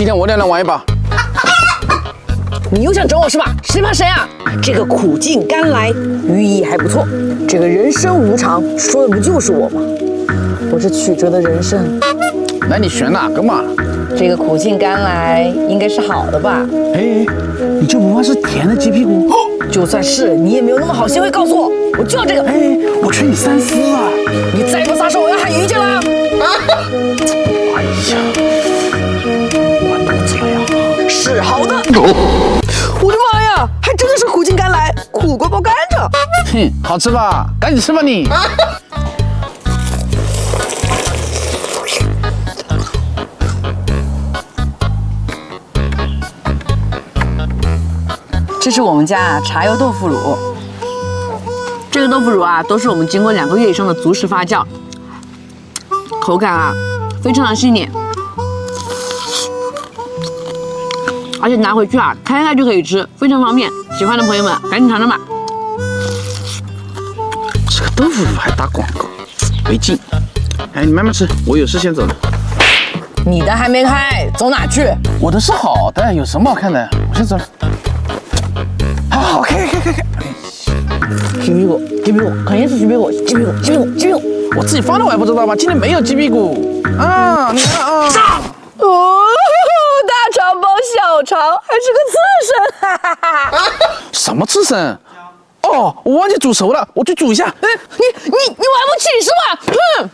今天我俩来玩一把。你又想整我是吧？谁怕谁啊？这个苦尽甘来，寓意还不错。这个人生无常，说的不就是我吗？我这曲折的人生，那你选哪个嘛？这个苦尽甘来应该是好的吧？哎，你就不怕是甜的鸡屁股？就算是你也没有那么好心会告诉我，我就要这个。哎，我劝你三思啊！你再不撒手，我要喊于姐了。哎呀，我肚子了呀！是好的。我的妈呀，还真的是苦尽甘来，苦瓜包甘蔗。哼，好吃吧？赶紧吃吧你！这是我们家茶油豆腐乳，这个豆腐乳啊，都是我们经过2个月以上的足式发酵，口感啊非常的细腻，而且拿回去啊开开就可以吃，非常方便。喜欢的朋友们赶紧尝尝吧。这个豆腐乳还打广告，没劲。哎，你慢慢吃，我有事先走了。你的还没开，走哪去？我的是好的，有什么好看的？我先走了。好，开。鸡屁股，肯定是鸡屁股。我自己放的我还不知道吗？今天没有鸡屁股啊！你看啊。哦，大肠包小肠，还是个刺身，哈哈哈哈！什么刺身？哦，我忘记煮熟了，我去煮一下。你玩不起是吧？哼！